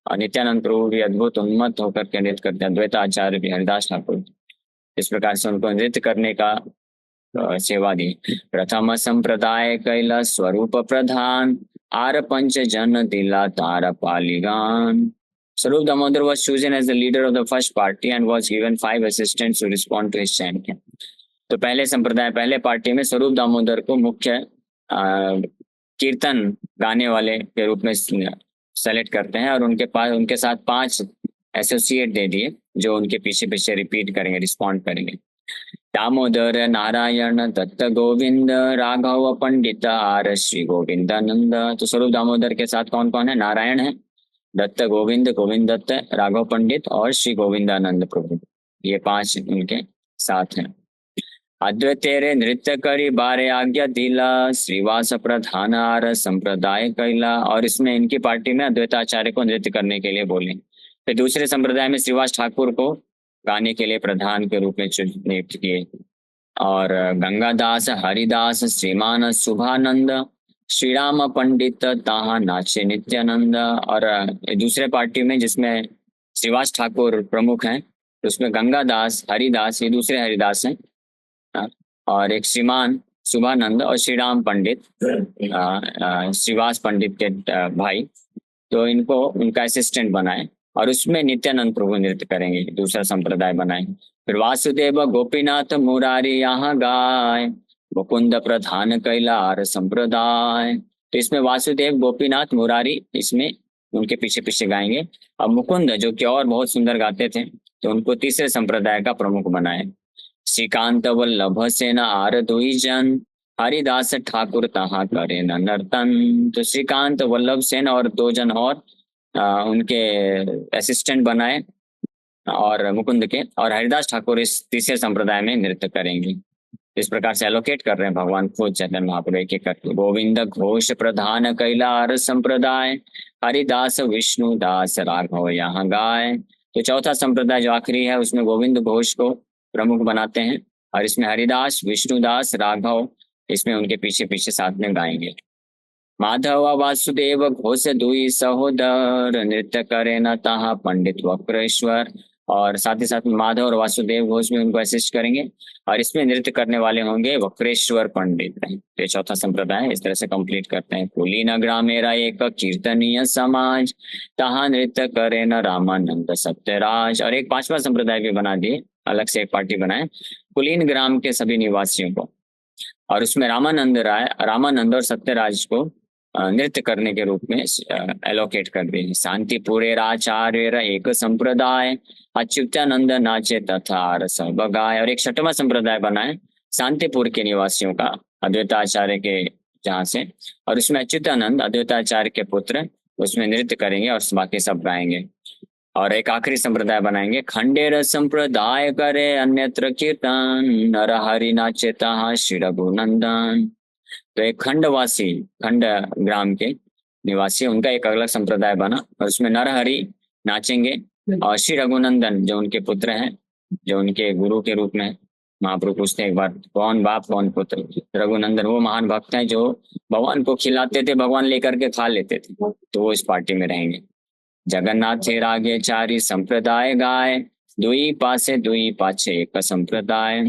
और नित्यानंद प्रभु भी अद्भुत उन्मत्त होकर के नृत्य करते हैं, अद्वैताचार्य भी, हरिदास ठाकुर। इस प्रकार से उनको नृत्य करने का सेवा दी। प्रथम संप्रदाय कैला स्वरूप प्रधान आर पंच जन दिला तार polygon. Swarup Damodar was chosen as the leader of the first party and was given 5 assistants to respond to his chanting. तो पहले संप्रदाय, पहले पार्टी में स्वरूप दामोदर को मुख्य कीर्तन गाने वाले के रूप में सेलेक्ट करते हैं और उनके साथ 5 एसोसिएट दे दिए जो उनके पीछे पीछे रिपीट करेंगे, रिस्पॉन्ड करेंगे। दामोदर नारायण दत्त गोविंद राघव पंडित आर श्री गोविंदानंद। तो स्वरूप दामोदर के साथ कौन कौन है? नारायण है, दत्त गोविंद, गोविंद दत्त, राघव पंडित और श्री गोविंदानंद प्रभु, ये 5 उनके साथ हैं। अद्वैतेरे नृत्य करी बारे आज्ञा दिला श्रीवास प्रधान आर संप्रदाय कैला। और इसमें इनकी पार्टी में अद्वैताचार्य को नृत्य करने के लिए बोले। फिर दूसरे संप्रदाय में श्रीवास ठाकुर को गाने के लिए प्रधान के रूप में नियुक्त किए। और गंगादास, हरिदास, श्रीमान शुभानंद, श्री राम पंडित ताहा नाचे नित्यानंद। और दूसरे पार्टी में जिसमें श्रीवास ठाकुर प्रमुख हैं, उसमें गंगादास, हरिदास, ये दूसरे हरिदास हैं, और एक श्रीमान शुभानंद और श्री राम पंडित, श्रीवास पंडित के भाई। तो इनको उनका असिस्टेंट बनाए और उसमें नित्यानंद प्रभु नृत्य करेंगे, दूसरा संप्रदाय बनाए। फिर वासुदेव गोपीनाथ मुरारी यहाँ गाय मुकुंद प्रधान कैलार संप्रदाय। तो इसमें वासुदेव, गोपीनाथ, मुरारी इसमें उनके पीछे पीछे गाएंगे। और मुकुंद जो कि और बहुत सुंदर गाते थे, तो उनको तीसरे संप्रदाय का प्रमुख बनाए। श्रीकांत वल्लभ सेन आर दुई जन हरिदास ठाकुर तहा करे नर्तन। तो श्रीकांत, वल्लभ सेन और 2 जन और उनके असिस्टेंट बनाए और मुकुंद के, और हरिदास ठाकुर इस तीसरे संप्रदाय में नृत्य करेंगे। इस प्रकार से एलोकेट कर रहे हैं भगवान खुद चैतन्य महाप्रभु एक एक करके। गोविंद घोष प्रधान कैलार संप्रदाय हरिदास विष्णुदास राघव यहाँ गाय। तो चौथा संप्रदाय जो आखिरी है, उसमें गोविंद घोष को प्रमुख बनाते हैं और इसमें हरिदास, विष्णुदास, राघव इसमें उनके पीछे पीछे साथ में गाएंगे। माधव वासुदेव घोष दुई सहोदर नृत्य करे न तहा पंडित वक्रेश्वर। और साथ ही साथ माधव और वासुदेव घोष में उनको असिस्ट करेंगे और इसमें नृत्य करने वाले होंगे वक्रेश्वर पंडित। ये चौथा संप्रदाय इस तरह से कंप्लीट करते हैं। कुलीन ग्रामेरा एक कीर्तनीय समाज तहा नृत्य करे न रामानंद सत्यराज। और एक 5वां संप्रदाय भी बना दिए, अलग से एक पार्टी बनाए कुलीन ग्राम के सभी निवासियों को, और उसमें रामानंद और सत्यराज को नृत्य करने के रूप में एलोकेट कर दिए। शांतिपुरे आचार्य एक संप्रदाय, अच्युतानंद नाचे तथा रस बगाए। और एक छठवां संप्रदाय बना है शांतिपुर के निवासियों का, अद्वैताचार्य के जहाँ से, और उसमें अच्युतानंद अद्वैताचार्य के पुत्र उसमें नृत्य करेंगे और बाकी सब गाएंगे। और एक आखिरी संप्रदाय बनाएंगे, खंडेर संप्रदाय करे अन्यत्र कीर्तन, नर हरि नाचे तहाँ श्री रघुनंदन। तो एक खंडवासी, खंड ग्राम के निवासी, उनका एक अलग संप्रदाय बना और उसमें नरहरि नाचेंगे और श्री रघुनंदन जो उनके पुत्र हैं, जो उनके गुरु के रूप में। महाप्रभु पूछते हैं एक बार, कौन बाप कौन पुत्र? रघुनंदन वो महान भक्त हैं जो भगवान को खिलाते थे, भगवान लेकर के खा लेते थे, तो वो इस पार्टी में रहेंगे। जगन्नाथ थे रागे चारी संप्रदाय गाय, दुई पासे दुई पाछे एक संप्रदाय।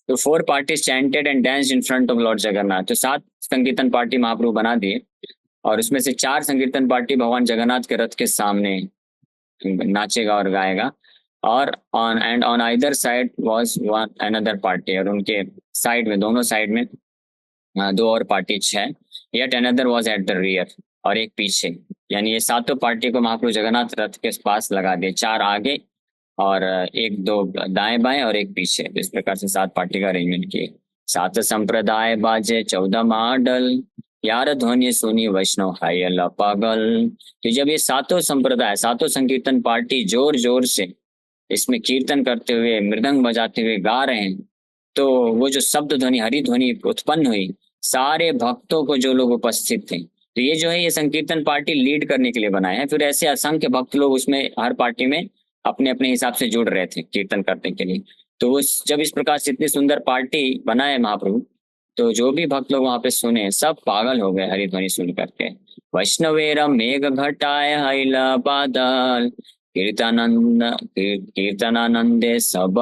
तो 4 parties chanted and danced in front of Lord Jagannath. तो 7 संकीर्तन पार्टी महाप्रभु बना दिए और उसमें से 4 संकीर्तन पार्टी भगवान जगन्नाथ के रथ के सामने नाचेगा और गाएगा। और on either side was one another party, और उनके साइड में, दोनों साइड में 2 और पार्टी है। Yet another was at the rear, और एक पीछे। यानी ये 7 पार्टी को महाप्रभु जगन्नाथ रथ के पास लगा दिए, 4 आगे और 1-2 दाएं बाएं और एक पीछे। इस प्रकार से 7 पार्टी का अरेंजमेंट किए। 7 संप्रदाय बाजे 14 माडल, यार ध्वनि सुनी वैष्णव हायल पागल। तो जब ये 7 संप्रदाय, 7 संकीर्तन पार्टी जोर जोर से इसमें कीर्तन करते हुए, मृदंग बजाते हुए गा रहे हैं, तो वो जो शब्द ध्वनि, हरि ध्वनि उत्पन्न हुई, सारे भक्तों को, जो लोग उपस्थित थे, तो ये जो है ये संकीर्तन पार्टी लीड करने के लिए बनाए हैं। फिर ऐसे असंख्य भक्त लोग उसमें हर पार्टी में अपने अपने हिसाब से जुड़ रहे थे कीर्तन करने के लिए। तो वो जब इस प्रकार से इतनी सुंदर पार्टी बनाए महाप्रभु, तो जो भी भक्त लोग वहां पे सुने सब पागल हो गए हरिध्वनि सुन करके। वैष्णवेर मेघ घटाए हैला बादल, कीर्तनानंदे सब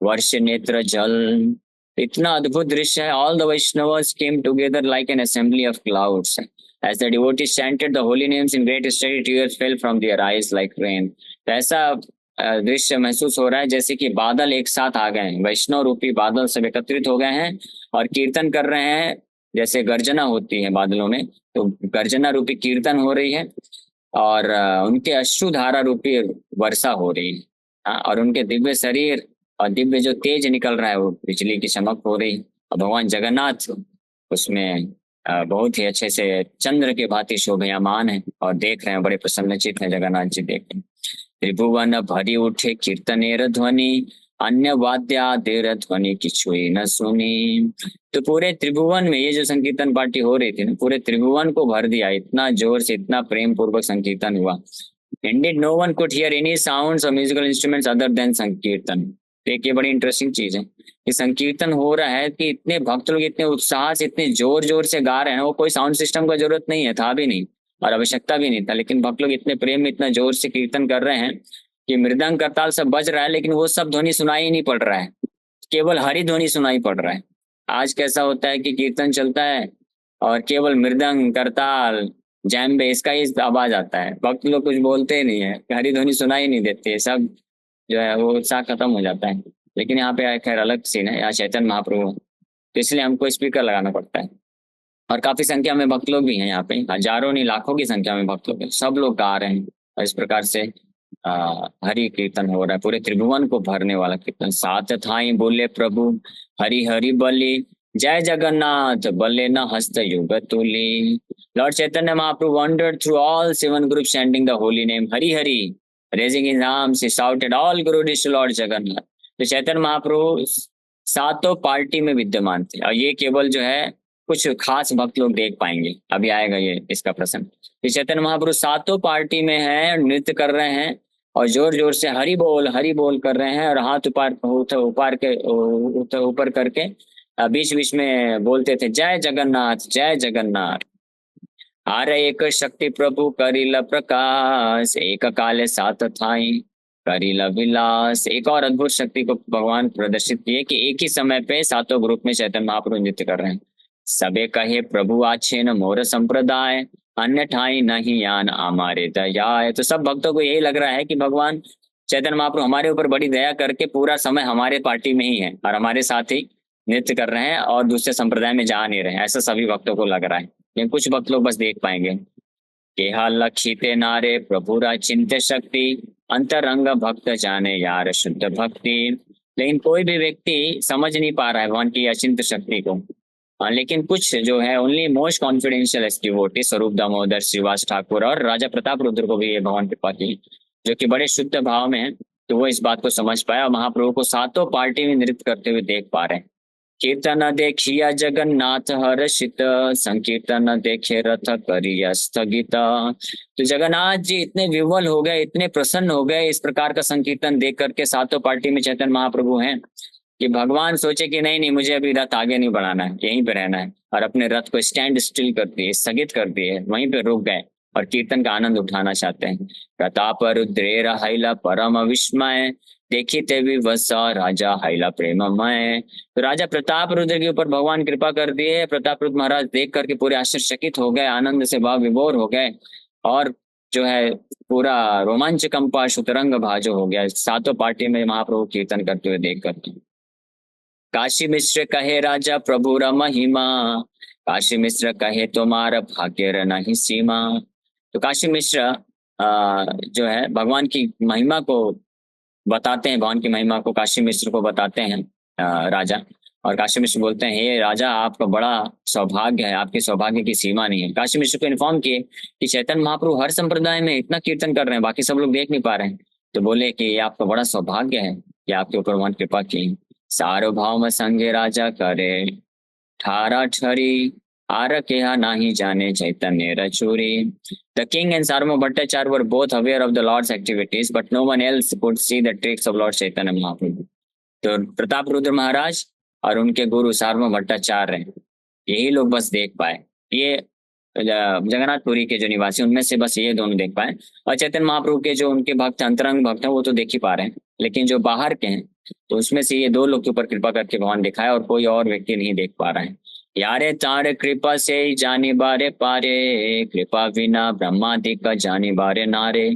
वर्ष नेत्र जल। इतना अद्भुत दृश्य है। All the Vaishnavas came together like an assembly of clouds. As the devotees chanted the holy names in great steady, tears fell from their eyes like rain. तो ऐसा दृश्य महसूस हो रहा है जैसे कि बादल एक साथ आ गए हैं, वैष्णव रूपी बादल सब एकत्रित हो गए हैं और कीर्तन कर रहे हैं। जैसे गर्जना होती है बादलों में, तो गर्जना रूपी कीर्तन हो रही है और उनके अश्रुधारा रूपी वर्षा हो रही है। और उनके दिव्य शरीर और दिव्य जो तेज निकल रहा है वो बिजली की चमक हो रही है। और भगवान जगन्नाथ उसमें बहुत ही अच्छे से चंद्र के भांति शोभयामान है और देख रहे हैं, बड़े प्रसन्नचित हैं जगन्नाथ जी देख रहे हैं। त्रिभुवन भरी उठे कीर्तनेर ध्वनि, अन्य वाद्यादेर ध्वनि किछुई न सुनी। तो पूरे त्रिभुवन में ये जो संकीर्तन पार्टी हो रही थी ना, पूरे त्रिभुवन को भर दिया, इतना जोर से, इतना प्रेम पूर्वक संकीर्तन हुआ। Indeed, no one could hear any sounds or musical instruments other than संकीर्तन। तो एक ये बड़ी इंटरेस्टिंग चीज है कि संकीर्तन हो रहा है कि इतने भक्त लोग इतने उत्साह से, इतने जोर जोर से गा रहे हैं। वो कोई साउंड सिस्टम का जरूरत नहीं है, था भी नहीं और आवश्यकता भी नहीं था, लेकिन भक्त लोग इतने प्रेम में इतना जोर से कीर्तन कर रहे हैं कि मृदंग करताल सब बज रहा है, लेकिन वो सब ध्वनि सुनाई नहीं पड़ रहा है, केवल हरि ध्वनि सुनाई पड़ रहा है। आज कैसा होता है कि कीर्तन चलता है और केवल मृदंग करताल जैम्बे इसका ही आवाज आता है, भक्त लोग कुछ बोलते ही नहीं है, हरि ध्वनि सुनाई नहीं देती है, सब जो है वो उत्साह खत्म हो जाता है। लेकिन यहाँ पे खैर अलग सीन है, यहाँ चैतन्य महाप्रभु, तो इसलिए हमको स्पीकर लगाना पड़ता है। और काफी संख्या में भक्त लोग भी हैं यहाँ पे, हजारों नहीं लाखों की संख्या में भक्त लोग हैं, सब लोग गा रहे हैं और इस प्रकार से हरि कीर्तन हो रहा है, पूरे त्रिभुवन को भरने वाला कीर्तन। साथ थाई बोले प्रभु हरि हरि बलि, जय जगन्नाथ बले न हस्त युग तुली। Lord Chaitanya Mahaprabhu wandered through all 7 groups chanting the holy name Hari Hari. Raising his arms, he shouted, all glories to Lord Jagannath. तो चैतन्य महाप्रभु 7 पार्टी में विद्यमान थे और ये केवल जो है कुछ खास भक्त लोग देख पाएंगे, अभी आएगा ये इसका प्रसंग। तो चैतन्य महाप्रभु 7 पार्टी में हैं, नृत्य कर रहे हैं और जोर जोर से हरि बोल कर रहे हैं और हाथ ऊपर करके बीच बीच में बोलते थे जय जगन्नाथ जय जगन्नाथ। आर एक शक्ति प्रभु करिल प्रकाश, एक काले 7 थाई करिल विलास। एक और अद्भुत शक्ति को भगवान प्रदर्शित किए कि एक ही समय पे 7 ग्रुप में चैतन्य महाप्रभु नृत्य कर रहे हैं। सबे कहे प्रभु आछे न मोर संप्रदाय, अन्य ठाई नहीं यान हमारे दया। तो सब भक्तों को यही लग रहा है कि भगवान चैतन्य महाप्रभु हमारे ऊपर बड़ी दया करके पूरा समय हमारे पार्टी में ही है और हमारे साथ ही नृत्य कर रहे हैं और दूसरे संप्रदाय में जा नहीं रहे हैं, ऐसा सभी भक्तों को लग रहा है। लेकिन कुछ भक्त लोग बस देख पाएंगे। केहा लक्षिते नारे प्रभुरा चिंत्य शक्ति, अंतरंग भक्त जाने यार शुद्ध भक्ति। लेकिन कोई भी व्यक्ति समझ नहीं पा रहा है भगवान की अचिंत शक्ति को। लेकिन कुछ जो है ओनली मोस्ट कॉन्फिडेंशियल डिवोटी स्वरूप दामोदर, श्रीवास ठाकुर और राजा प्रताप रुद्र को भी ये भगवान कृपा की, जो कि बड़े शुद्ध भाव में हैं, तो वो इस बात को समझ पाया और महाप्रभु को सातों पार्टी में नृत्य करते हुए देख पा रहे हैं। कीर्तन देखिया जगन्नाथ हर्षित, संकीर्तन देखे रथ करिया स्थगित। तो जगन्नाथ जी इतने विह्वल हो गए, इतने प्रसन्न हो गए इस प्रकार का संकीर्तन देख करके, सातों पार्टी में चैतन्य महाप्रभु हैं, कि भगवान सोचे कि नहीं नहीं, मुझे अभी रथ आगे नहीं बढ़ाना है, यहीं पे रहना है, और अपने रथ को स्टैंड स्टिल कर दिए, स्थगित कर दिए, वहीं पे रुक गए और कीर्तन का आनंद उठाना चाहते हैं। प्रताप रुद्रेर हैला परम विस्मय, देखी ते विवसा राजा हैला प्रेममय। तो राजा प्रताप रुद्र के ऊपर भगवान कृपा कर दिए। प्रताप रुद्र महाराज देख करके पूरे आश्चर्यचकित हो गए, आनंद से भाव विभोर हो गए, और जो है पूरा रोमांच कंपा शुतरंग भाजो हो गया सातों पार्टी में महाप्रभु कीर्तन करते हुए देख करके। काशी मिश्र कहे राजा प्रभु र महिमा, काशी मिश्र कहे तुम्हारा भाग्य र नहीं सीमा। तो काशी मिश्र जो है भगवान की महिमा को बताते हैं, भगवान की महिमा को काशी मिश्र को बताते हैं राजा। और काशी मिश्र बोलते हैं, हे राजा आपका बड़ा सौभाग्य है, आपके सौभाग्य की सीमा नहीं है। काशी मिश्र को इन्फॉर्म किए कि चैतन्य महाप्रभु हर संप्रदाय में इतना कीर्तन कर रहे हैं, बाकी सब लोग देख नहीं पा रहे हैं। तो बोले कि ये आपका बड़ा सौभाग्य है कि आपके ऊपर भगवान कृपा की। सार्वभौम संगे राजा करे ठारा ठरी, आर केहा नाही जाने चैतन्य रचूरी। The king and Sarma Bhattacharya were both aware of the Lord's activities, but no one else could see the tricks of Lord Chaitanya Mahaprabhu. तो प्रताप रुद्र महाराज और उनके गुरु सार्वभौम भट्टाचार्य हैं, यही लोग बस देख पाए। ये जगन्नाथपुरी के जो निवासी उनमें से बस ये दोनों देख पाए। और चैतन्य महाप्रभु के जो उनके भक्त अंतरंग भक्त हैं वो तो देख ही पा रहे हैं, लेकिन जो बाहर के हैं तो उसमें से ये दो लोग के ऊपर कृपा करके भगवान दिखाया, और कोई और व्यक्ति नहीं देख पा रहे हैं। यारे तारे कृपा से जानी बारे पारे, कृपा बिना ब्रह्मादि का जानी बारे नारे।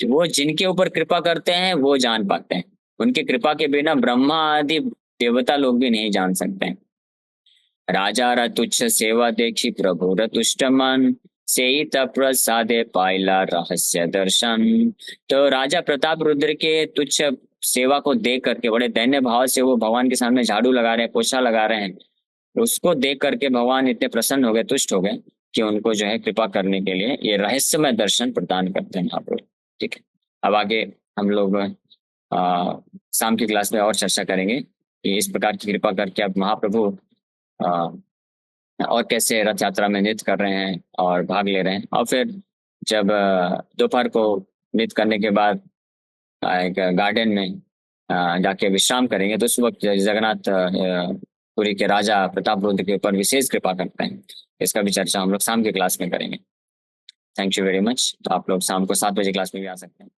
वो जिनके ऊपर कृपा करते हैं वो जान पाते हैं, उनके कृपा के बिना ब्रह्मा आदि देवता लोग भी नहीं जान सकते हैं। राजा र तुच्छ सेवा देखी प्रभु र तुष्ट मन, से ही प्रसादे पाइला रहस्य दर्शन। तो राजा प्रताप रुद्र के तुच्छ सेवा को देख करके बड़े दैन्य भाव से वो भगवान के सामने झाड़ू लगा रहे हैं, पोछा लगा रहे हैं। उसको देख करके भगवान इतने प्रसन्न हो गए, तुष्ट हो गए, कि उनको जो है कृपा करने के लिए ये रहस्यमय दर्शन प्रदान करते हैं महाप्रभु। ठीक है, अब आगे हम लोग शाम की क्लास में और चर्चा करेंगे कि इस प्रकार की कृपा करके अब महाप्रभु और कैसे रथ यात्रा में नृत्य कर रहे हैं और भाग ले रहे हैं। और फिर जब दोपहर को नृत्य करने के बाद एक गार्डन में जाके विश्राम करेंगे, तो उस वक्त जगन्नाथ पुरी के राजा प्रताप रुद्र के ऊपर विशेष कृपा करते हैं। इसका भी चर्चा हम लोग शाम की क्लास में करेंगे। Thank you very much. तो आप लोग शाम को 7 बजे क्लास में भी आ सकते हैं।